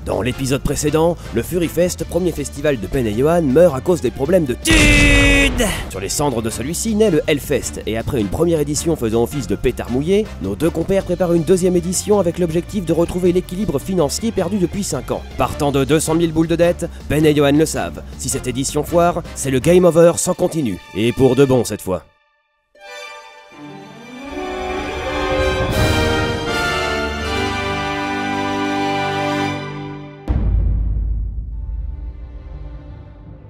Dans l'épisode précédent, le Furifest, premier festival de Ben et Johan, meurt à cause des problèmes de thunes. Sur les cendres de celui-ci naît le Hellfest, et après une première édition faisant office de pétard mouillé, nos deux compères préparent une deuxième édition avec l'objectif de retrouver l'équilibre financier perdu depuis 5 ans. Partant de 200 000 boules de dette, Ben et Johan le savent, si cette édition foire, c'est le game over sans continu, et pour de bon cette fois.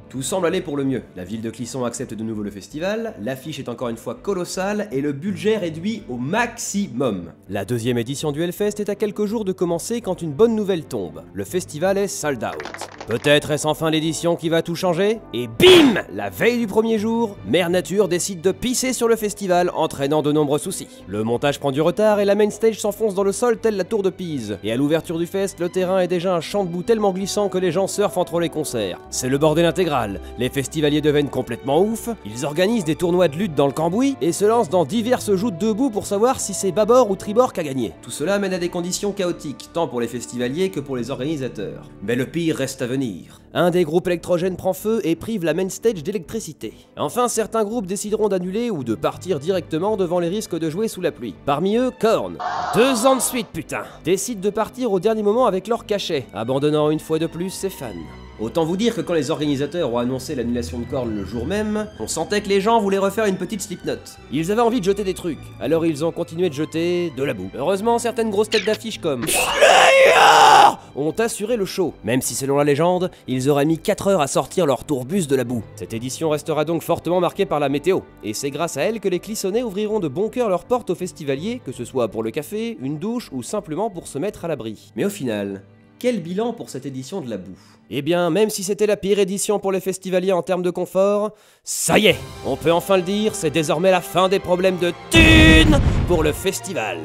Tout semble aller pour le mieux. La ville de Clisson accepte de nouveau le festival, l'affiche est encore une fois colossale et le budget réduit au maximum. La deuxième édition du Hellfest est à quelques jours de commencer quand une bonne nouvelle tombe. Le festival est sold out. Peut-être est-ce enfin l'édition qui va tout changer? Et bim! La veille du premier jour, Mère Nature décide de pisser sur le festival, entraînant de nombreux soucis. Le montage prend du retard et la main stage s'enfonce dans le sol telle la tour de Pise. Et à l'ouverture du fest, le terrain est déjà un champ de boue tellement glissant que les gens surfent entre les concerts. C'est le bordel intégral. Les festivaliers deviennent complètement ouf, ils organisent des tournois de lutte dans le cambouis et se lancent dans diverses joutes de boue pour savoir si c'est bâbord ou tribord qu'a gagné. Tout cela mène à des conditions chaotiques, tant pour les festivaliers que pour les organisateurs. Mais le pire reste à venir. Un des groupes électrogènes prend feu et prive la main stage d'électricité. Enfin, certains groupes décideront d'annuler ou de partir directement devant les risques de jouer sous la pluie. Parmi eux, Korn, 2 ans de suite putain, décident de partir au dernier moment avec leur cachet, abandonnant une fois de plus ses fans. Autant vous dire que quand les organisateurs ont annoncé l'annulation de Korn le jour même, on sentait que les gens voulaient refaire une petite Slipknot. Ils avaient envie de jeter des trucs, alors ils ont continué de jeter de la boue. Heureusement, certaines grosses têtes d'affiche comme Slayer ont assuré le show, même si selon la légende, ils auraient mis 4 heures à sortir leur tourbus de la boue. Cette édition restera donc fortement marquée par la météo, et c'est grâce à elle que les Clissonnais ouvriront de bon cœur leurs portes aux festivaliers, que ce soit pour le café, une douche ou simplement pour se mettre à l'abri. Mais au final, quel bilan pour cette édition de la boue? Eh bien, même si c'était la pire édition pour les festivaliers en termes de confort, ça y est, on peut enfin le dire, c'est désormais la fin des problèmes de thunes pour le festival.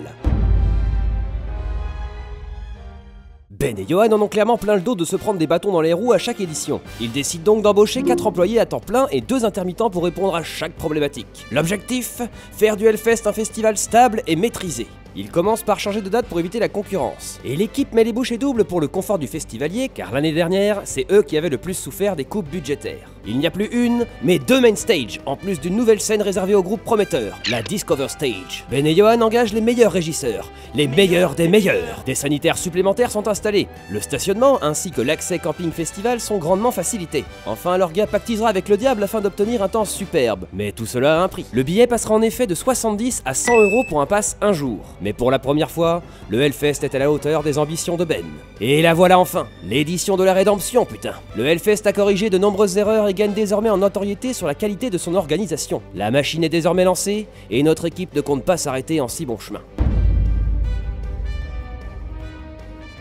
Ben et Johan en ont clairement plein le dos de se prendre des bâtons dans les roues à chaque édition. Ils décident donc d'embaucher 4 employés à temps plein et 2 intermittents pour répondre à chaque problématique. L'objectif? Faire du Hellfest un festival stable et maîtrisé. Ils commencent par changer de date pour éviter la concurrence. Et l'équipe met les bouchées doubles pour le confort du festivalier, car l'année dernière, c'est eux qui avaient le plus souffert des coupes budgétaires. Il n'y a plus une, mais 2 main stages, en plus d'une nouvelle scène réservée au groupe prometteur, la Discover Stage. Ben et Johan engagent les meilleurs régisseurs, les meilleurs des meilleurs. Des sanitaires supplémentaires sont installés. Le stationnement ainsi que l'accès camping festival sont grandement facilités. Enfin, leur gars pactisera avec le diable afin d'obtenir un temps superbe. Mais tout cela a un prix. Le billet passera en effet de 70 à 100 € pour un pass un jour. Mais pour la première fois, le Hellfest est à la hauteur des ambitions de Ben. Et la voilà enfin, l'édition de la rédemption, putain. Le Hellfest a corrigé de nombreuses erreurs et gagne désormais en notoriété sur la qualité de son organisation. La machine est désormais lancée, et notre équipe ne compte pas s'arrêter en si bon chemin.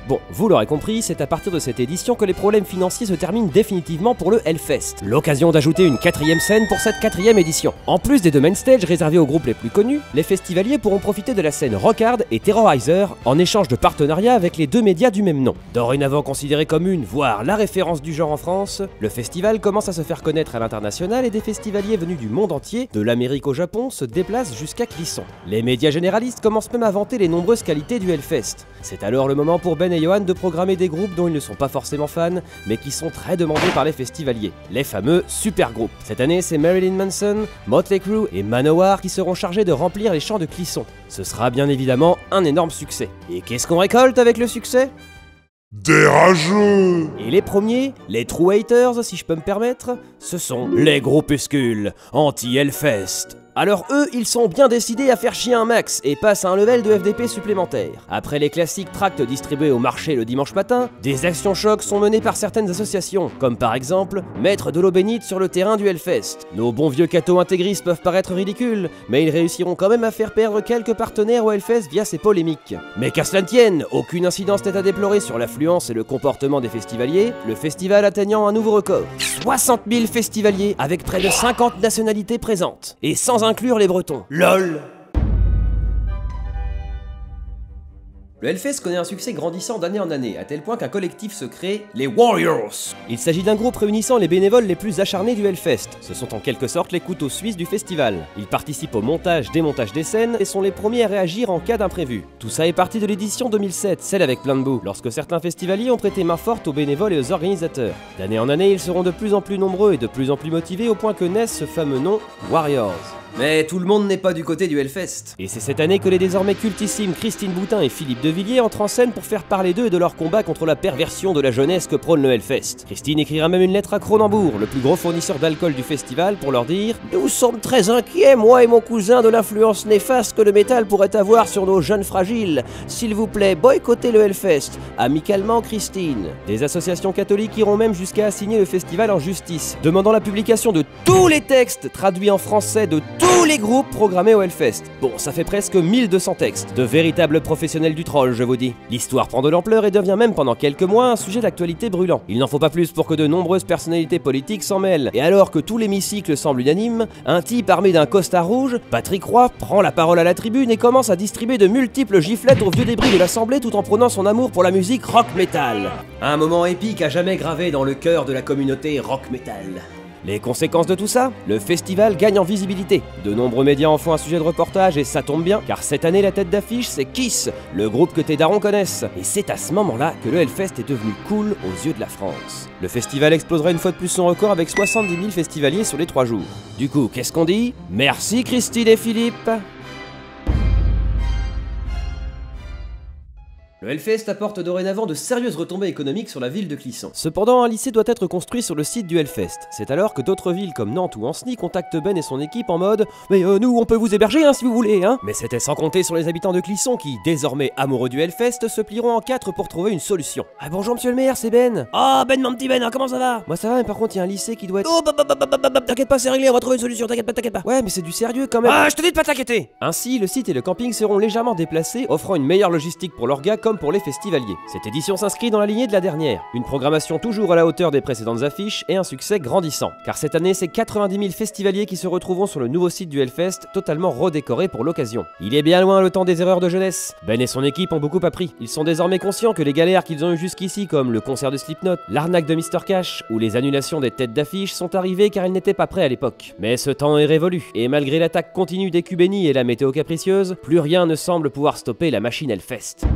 Bon, vous l'aurez compris, c'est à partir de cette édition que les problèmes financiers se terminent définitivement pour le Hellfest. L'occasion d'ajouter une 4e scène pour cette 4e édition. En plus des 2 main stages réservés aux groupes les plus connus, les festivaliers pourront profiter de la scène Rockhard et Terrorizer en échange de partenariats avec les 2 médias du même nom. Dorénavant considéré comme une, voire la référence du genre en France, le festival commence à se faire connaître à l'international et des festivaliers venus du monde entier, de l'Amérique au Japon, se déplacent jusqu'à Clisson. Les médias généralistes commencent même à vanter les nombreuses qualités du Hellfest. C'est alors le moment pour Ben et Johan de programmer des groupes dont ils ne sont pas forcément fans, mais qui sont très demandés par les festivaliers, les fameux super groupes. Cette année, c'est Marilyn Manson, Motley Crue et Manowar qui seront chargés de remplir les champs de Clisson. Ce sera bien évidemment un énorme succès. Et qu'est-ce qu'on récolte avec le succès? Des rageux! Et les premiers, les true haters si je peux me permettre, ce sont les groupuscules anti-Hellfest. Alors eux, ils sont bien décidés à faire chier un max et passent à un level de FDP supplémentaire. Après les classiques tracts distribués au marché le dimanche matin, des actions chocs sont menées par certaines associations, comme par exemple mettre de l'eau bénite sur le terrain du Hellfest. Nos bons vieux cathos intégristes peuvent paraître ridicules, mais ils réussiront quand même à faire perdre quelques partenaires au Hellfest via ces polémiques. Mais qu'à cela ne tienne, aucune incidence n'est à déplorer sur l'affluence et le comportement des festivaliers, le festival atteignant un nouveau record. 60 000 festivaliers avec près de 50 nationalités présentes, et sans inclure les Bretons. LOL. Le Hellfest connaît un succès grandissant d'année en année, à tel point qu'un collectif se crée, les Warriors. Il s'agit d'un groupe réunissant les bénévoles les plus acharnés du Hellfest. Ce sont en quelque sorte les couteaux suisses du festival. Ils participent au montage, démontage des scènes et sont les premiers à réagir en cas d'imprévu. Tout ça est parti de l'édition 2007, celle avec plein de boue, lorsque certains festivaliers ont prêté main forte aux bénévoles et aux organisateurs. D'année en année, ils seront de plus en plus nombreux et de plus en plus motivés au point que naît ce fameux nom, Warriors. Mais tout le monde n'est pas du côté du Hellfest. Et c'est cette année que les désormais cultissimes Christine Boutin et Philippe Devilliers entrent en scène pour faire parler d'eux et de leur combat contre la perversion de la jeunesse que prône le Hellfest. Christine écrira même une lettre à Cronenbourg, le plus gros fournisseur d'alcool du festival, pour leur dire « Nous sommes très inquiets, moi et mon cousin, de l'influence néfaste que le métal pourrait avoir sur nos jeunes fragiles. S'il vous plaît, boycottez le Hellfest. Amicalement, Christine. » Des associations catholiques iront même jusqu'à assigner le festival en justice, demandant la publication de tous les textes traduits en français de tous les groupes programmés au Hellfest. Bon, ça fait presque 1200 textes, de véritables professionnels du troll, je vous dis. L'histoire prend de l'ampleur et devient même pendant quelques mois un sujet d'actualité brûlant. Il n'en faut pas plus pour que de nombreuses personnalités politiques s'en mêlent. Et alors que tout l'hémicycle semble unanime, un type armé d'un costard rouge, Patrick Roy, prend la parole à la tribune et commence à distribuer de multiples giflettes aux vieux débris de l'Assemblée tout en prônant son amour pour la musique rock metal. Un moment épique à jamais gravé dans le cœur de la communauté rock metal. Les conséquences de tout ça? Le festival gagne en visibilité. De nombreux médias en font un sujet de reportage et ça tombe bien, car cette année la tête d'affiche c'est Kiss, le groupe que tes darons connaissent. Et c'est à ce moment-là que le Hellfest est devenu cool aux yeux de la France. Le festival explosera une fois de plus son record avec 70 000 festivaliers sur les 3 jours. Du coup, qu'est-ce qu'on dit? Merci Christine et Philippe. Le Hellfest apporte dorénavant de sérieuses retombées économiques sur la ville de Clisson. Cependant, un lycée doit être construit sur le site du Hellfest. C'est alors que d'autres villes comme Nantes ou Ancenis contactent Ben et son équipe en mode « Mais nous, on peut vous héberger si vous voulez, hein !» Mais c'était sans compter sur les habitants de Clisson qui, désormais amoureux du Hellfest, se plieront en 4 pour trouver une solution. « Ah bonjour monsieur le maire, c'est Ben !»« Oh Ben mon petit Ben, comment ça va ?»« Moi ça va, mais par contre il y a un lycée qui doit être... »« Oh t'inquiète pas, c'est réglé, on va trouver une solution, t'inquiète pas. »« Ouais mais c'est du sérieux quand même. »« Ah je te dis de pas t'inquiéter !» Ainsi, le site et le camping seront légèrement déplacés, offrant une meilleure logistique pour leurs gars comme pour les festivaliers. Cette édition s'inscrit dans la lignée de la dernière, une programmation toujours à la hauteur des précédentes affiches et un succès grandissant. Car cette année, c'est 90 000 festivaliers qui se retrouveront sur le nouveau site du Hellfest, totalement redécoré pour l'occasion. Il est bien loin le temps des erreurs de jeunesse. Ben et son équipe ont beaucoup appris. Ils sont désormais conscients que les galères qu'ils ont eues jusqu'ici, comme le concert de Slipknot, l'arnaque de Mr Cash ou les annulations des têtes d'affiche, sont arrivées car ils n'étaient pas prêts à l'époque. Mais ce temps est révolu, et malgré l'attaque continue des Cubénis et la météo capricieuse, plus rien ne semble pouvoir stopper la machine Hellfest.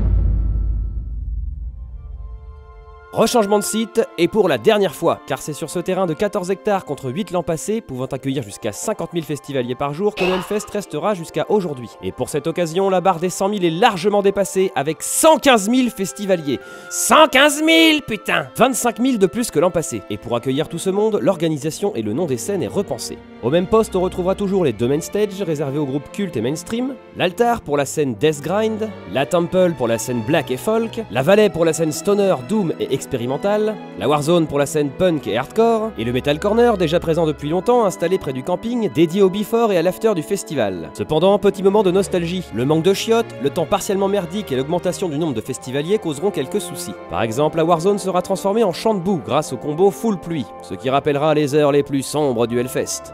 Rechangement de site, et pour la dernière fois, car c'est sur ce terrain de 14 hectares contre 8 l'an passé, pouvant accueillir jusqu'à 50 000 festivaliers par jour, que le Hellfest restera jusqu'à aujourd'hui. Et pour cette occasion, la barre des 100 000 est largement dépassée, avec 115 000 festivaliers. 115 000, putain! 25 000 de plus que l'an passé. Et pour accueillir tout ce monde, l'organisation et le nom des scènes est repensé. Au même poste, on retrouvera toujours les 2 main stages réservés aux groupes cultes et mainstream, l'altar pour la scène Death Grind, la Temple pour la scène black et folk, la Vallée pour la scène stoner, doom et expérimentale, la Warzone pour la scène punk et hardcore, et le Metal Corner, déjà présent depuis longtemps, installé près du camping, dédié au before et à l'after du festival. Cependant, petit moment de nostalgie. Le manque de chiottes, le temps partiellement merdique et l'augmentation du nombre de festivaliers causeront quelques soucis. Par exemple, la Warzone sera transformée en champ de boue grâce au combo full pluie, ce qui rappellera les heures les plus sombres du Hellfest.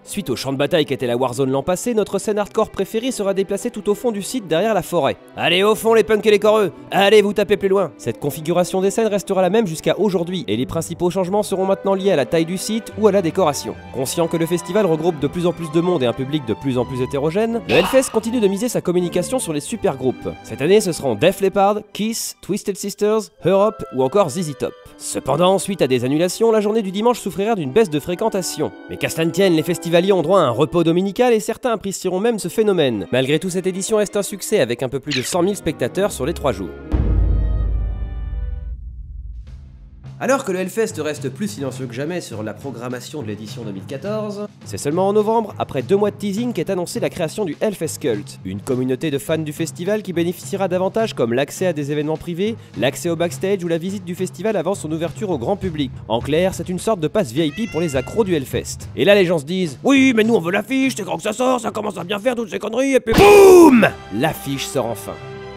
Suite au champ de bataille qu'était la Warzone l'an passé, notre scène hardcore préférée sera déplacée tout au fond du site derrière la forêt. Allez au fond les punks et les coreux, allez vous taper plus loin. Cette configuration des scènes restera la même jusqu'à aujourd'hui et les principaux changements seront maintenant liés à la taille du site ou à la décoration. Conscient que le festival regroupe de plus en plus de monde et un public de plus en plus hétérogène, le Hellfest continue de miser sa communication sur les super groupes. Cette année ce seront Def Leppard, Kiss, Twisted Sisters, Europe ou encore ZZ Top. Cependant, suite à des annulations, la journée du dimanche souffrira d'une baisse de fréquentation. Mais qu'à cela ne tienne, les festivaliers ont droit à un repos dominical et certains apprécieront même ce phénomène. Malgré tout, cette édition reste un succès avec un peu plus de 100 000 spectateurs sur les 3 jours. Alors que le Hellfest reste plus silencieux que jamais sur la programmation de l'édition 2014, c'est seulement en novembre, après 2 mois de teasing, qu'est annoncée la création du Hellfest Cult, une communauté de fans du festival qui bénéficiera d'avantages comme l'accès à des événements privés, l'accès au backstage ou la visite du festival avant son ouverture au grand public. En clair, c'est une sorte de passe VIP pour les accros du Hellfest. Et là les gens se disent « Oui, mais nous on veut l'affiche, c'est quand que ça sort, ça commence à bien faire toutes ces conneries, et puis BOUM !» L'affiche sort enfin.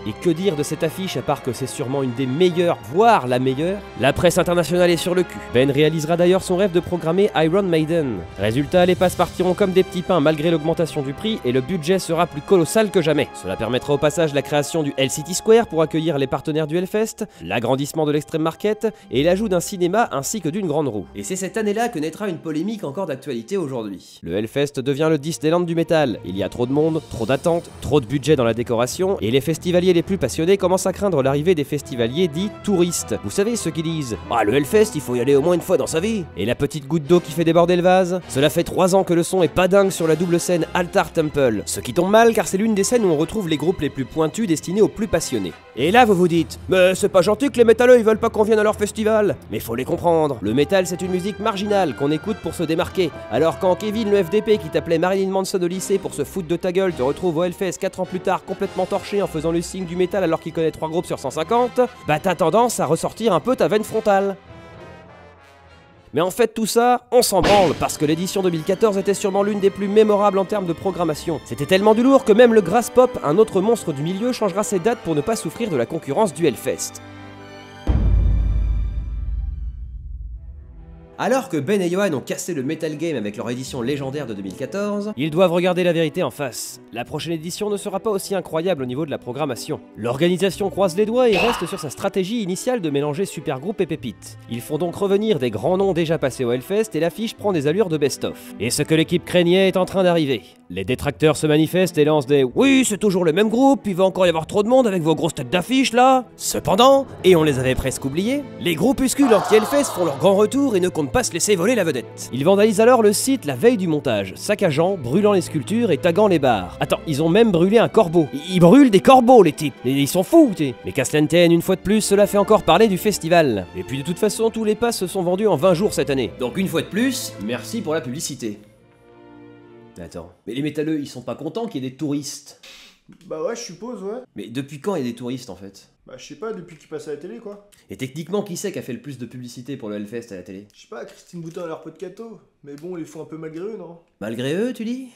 Et que dire de cette affiche à part que c'est sûrement une des meilleures, voire la meilleure? La presse internationale est sur le cul. Ben réalisera d'ailleurs son rêve de programmer Iron Maiden. Résultat, les passes partiront comme des petits pains malgré l'augmentation du prix et le budget sera plus colossal que jamais. Cela permettra au passage la création du LCT Square pour accueillir les partenaires du Hellfest, l'agrandissement de l'Extreme Market et l'ajout d'un cinéma ainsi que d'une grande roue. Et c'est cette année-là que naîtra une polémique encore d'actualité aujourd'hui. Le Hellfest devient le Disneyland du métal. Il y a trop de monde, trop d'attentes, trop de budget dans la décoration et les festivaliers les plus passionnés commencent à craindre l'arrivée des festivaliers dits touristes. Vous savez ceux qui disent « Ah, le Hellfest, il faut y aller au moins une fois dans sa vie !» Et la petite goutte d'eau qui fait déborder le vase? Cela fait 3 ans que le son est pas dingue sur la double scène Altar Temple, ce qui tombe mal car c'est l'une des scènes où on retrouve les groupes les plus pointus destinés aux plus passionnés. Et là vous vous dites « Mais c'est pas gentil que les métalleux ils veulent pas qu'on vienne à leur festival !» Mais faut les comprendre, le métal c'est une musique marginale qu'on écoute pour se démarquer. Alors quand Kevin le FDP qui t'appelait Marilyn Manson au lycée pour se foutre de ta gueule te retrouve au Hellfest 4 ans plus tard complètement torché en faisant le signe du métal alors qu'il connaît 3 groupes sur 150, bah t'as tendance à ressortir un peu ta veine frontale. Mais en fait tout ça, on s'en branle, parce que l'édition 2014 était sûrement l'une des plus mémorables en termes de programmation. C'était tellement du lourd que même le Grass Pop, un autre monstre du milieu, changera ses dates pour ne pas souffrir de la concurrence du Hellfest. Alors que Ben et Johan ont cassé le Metal Game avec leur édition légendaire de 2014, ils doivent regarder la vérité en face. La prochaine édition ne sera pas aussi incroyable au niveau de la programmation. L'organisation croise les doigts et reste sur sa stratégie initiale de mélanger supergroupe et pépites. Ils font donc revenir des grands noms déjà passés au Hellfest et l'affiche prend des allures de best-of. Et ce que l'équipe craignait est en train d'arriver. Les détracteurs se manifestent et lancent des « Oui, c'est toujours le même groupe, il va encore y avoir trop de monde avec vos grosses têtes d'affiche là !» Cependant, et on les avait presque oubliés, les groupuscules anti-Hellfest font leur grand retour et ne comptent pas se laisser voler la vedette. Ils vandalisent alors le site la veille du montage, saccageant, brûlant les sculptures et taguant les bars. Attends, ils ont même brûlé un corbeau. Ils brûlent des corbeaux les types. Et ils sont fous, t'sais. Mais qu'à cela ne tienne, une fois de plus, cela fait encore parler du festival. Et puis de toute façon, tous les passes se sont vendus en 20 jours cette année. Donc une fois de plus, merci pour la publicité. Attends, mais les métalleux, ils sont pas contents qu'il y ait des touristes? Bah ouais, je suppose, ouais. Mais depuis quand il y a des touristes en fait? Bah je sais pas, depuis qu'ils passent à la télé, quoi. Et techniquement, qui c'est qui a fait le plus de publicité pour le Hellfest à la télé? Je sais pas, Christine Boutin a leur pot de gâteau. Mais bon, ils font un peu malgré eux, non? Malgré eux, tu dis?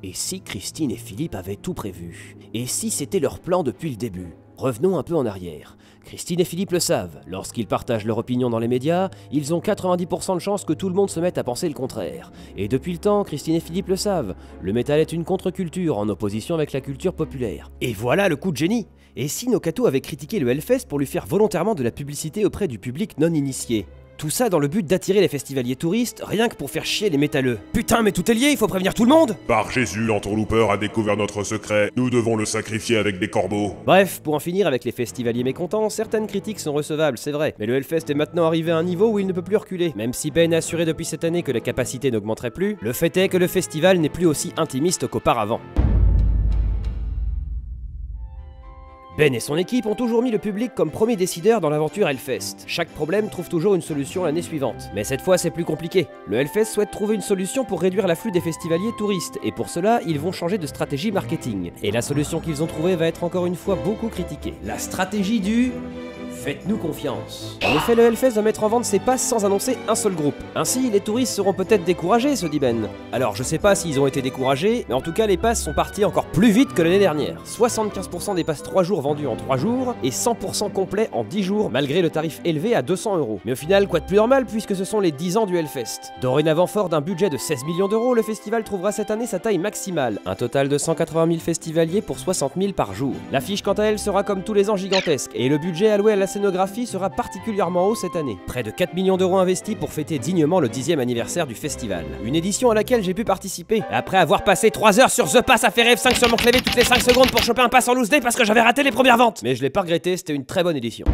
Et si Christine et Philippe avaient tout prévu? Et si c'était leur plan depuis le début? Revenons un peu en arrière. Christine et Philippe le savent, lorsqu'ils partagent leur opinion dans les médias, ils ont 90% de chances que tout le monde se mette à penser le contraire. Et depuis le temps, Christine et Philippe le savent, le métal est une contre-culture en opposition avec la culture populaire. Et voilà le coup de génie! Et si Nokato avait critiqué le Hellfest pour lui faire volontairement de la publicité auprès du public non initié? Tout ça dans le but d'attirer les festivaliers touristes, rien que pour faire chier les métalleux. Putain, mais tout est lié, il faut prévenir tout le monde! Par Jésus, l'entourloupeur a découvert notre secret. Nous devons le sacrifier avec des corbeaux. Bref, pour en finir avec les festivaliers mécontents, certaines critiques sont recevables, c'est vrai. Mais le Hellfest est maintenant arrivé à un niveau où il ne peut plus reculer. Même si Ben a assuré depuis cette année que la capacité n'augmenterait plus, le fait est que le festival n'est plus aussi intimiste qu'auparavant. Ben et son équipe ont toujours mis le public comme premier décideur dans l'aventure Hellfest. Chaque problème trouve toujours une solution l'année suivante. Mais cette fois c'est plus compliqué. Le Hellfest souhaite trouver une solution pour réduire l'afflux des festivaliers touristes, et pour cela, ils vont changer de stratégie marketing. Et la solution qu'ils ont trouvée va être encore une fois beaucoup critiquée. La stratégie du... Faites-nous confiance. En effet, le Hellfest va mettre en vente ses passes sans annoncer un seul groupe. Ainsi, les touristes seront peut-être découragés, se dit Ben. Alors, je sais pas s'ils ont été découragés, mais en tout cas, les passes sont parties encore plus vite que l'année dernière. 75% des passes 3 jours vendues en 3 jours, et 100% complet en 10 jours, malgré le tarif élevé à 200 €. Mais au final, quoi de plus normal, puisque ce sont les 10 ans du Hellfest. Dorénavant fort d'un budget de 16 millions d'euros, le festival trouvera cette année sa taille maximale. Un total de 180 000 festivaliers pour 60 000 par jour. L'affiche, quant à elle, sera comme tous les ans gigantesque, et le budget alloué à la scénographie sera particulièrement haut cette année. Près de 4 millions d'euros investis pour fêter dignement le 10e anniversaire du festival. Une édition à laquelle j'ai pu participer, après avoir passé 3 heures sur The Pass à faire F5 sur mon clavier toutes les 5 secondes pour choper un pass en loose day parce que j'avais raté les premières ventes. Mais je l'ai pas regretté, c'était une très bonne édition.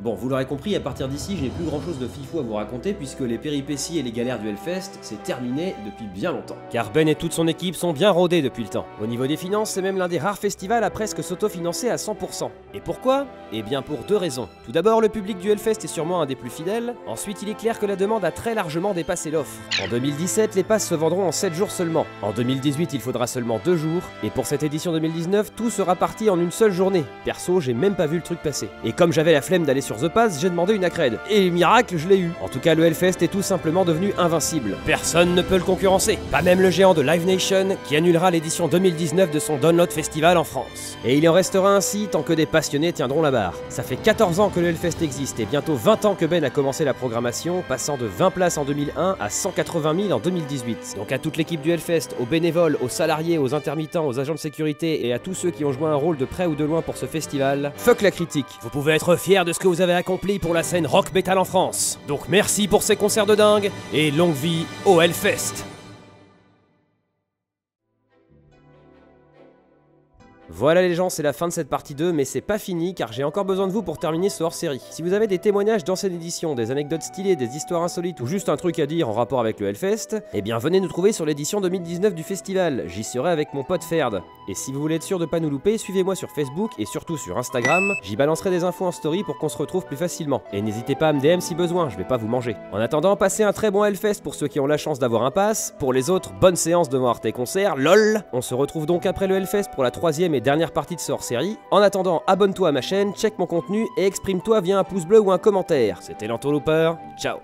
Bon, vous l'aurez compris, à partir d'ici, je n'ai plus grand chose de fifou à vous raconter puisque les péripéties et les galères du Hellfest, c'est terminé depuis bien longtemps. Car Ben et toute son équipe sont bien rodés depuis le temps. Au niveau des finances, c'est même l'un des rares festivals à presque s'autofinancer à 100%. Et pourquoi? Eh bien pour 2 raisons. Tout d'abord, le public du Hellfest est sûrement un des plus fidèles. Ensuite, il est clair que la demande a très largement dépassé l'offre. En 2017, les passes se vendront en 7 jours seulement. En 2018, il faudra seulement 2 jours. Et pour cette édition 2019, tout sera parti en une seule journée. Perso, j'ai même pas vu le truc passer. Et comme j'avais la flemme d'aller sur sur The Pass, j'ai demandé une accred. Et miracle, je l'ai eu. En tout cas, le Hellfest est tout simplement devenu invincible. Personne ne peut le concurrencer. Pas même le géant de Live Nation, qui annulera l'édition 2019 de son Download Festival en France. Et il en restera ainsi tant que des passionnés tiendront la barre. Ça fait 14 ans que le Hellfest existe et bientôt 20 ans que Ben a commencé la programmation, passant de 20 places en 2001 à 180 000 en 2018. Donc à toute l'équipe du Hellfest, aux bénévoles, aux salariés, aux intermittents, aux agents de sécurité et à tous ceux qui ont joué un rôle de près ou de loin pour ce festival, fuck la critique. Vous pouvez être fiers de ce que vous avez accompli pour la scène rock metal en France. Donc merci pour ces concerts de dingue et longue vie au Hellfest. Voilà les gens, c'est la fin de cette partie 2, mais c'est pas fini car j'ai encore besoin de vous pour terminer ce hors-série. Si vous avez des témoignages d'ancienne édition, des anecdotes stylées, des histoires insolites ou juste un truc à dire en rapport avec le Hellfest, eh bien venez nous trouver sur l'édition 2019 du festival, j'y serai avec mon pote Ferd. Et si vous voulez être sûr de pas nous louper, suivez-moi sur Facebook et surtout sur Instagram, j'y balancerai des infos en story pour qu'on se retrouve plus facilement. Et n'hésitez pas à me DM si besoin, je vais pas vous manger. En attendant, passez un très bon Hellfest pour ceux qui ont la chance d'avoir un pass, pour les autres, bonne séance devant Arte Concert, lol. On se retrouve donc après le Hellfest pour la 3e et dernière partie de ce hors-série. En attendant, abonne-toi à ma chaîne, check mon contenu et exprime-toi via un pouce bleu ou un commentaire. C'était l'Entourlooper, ciao.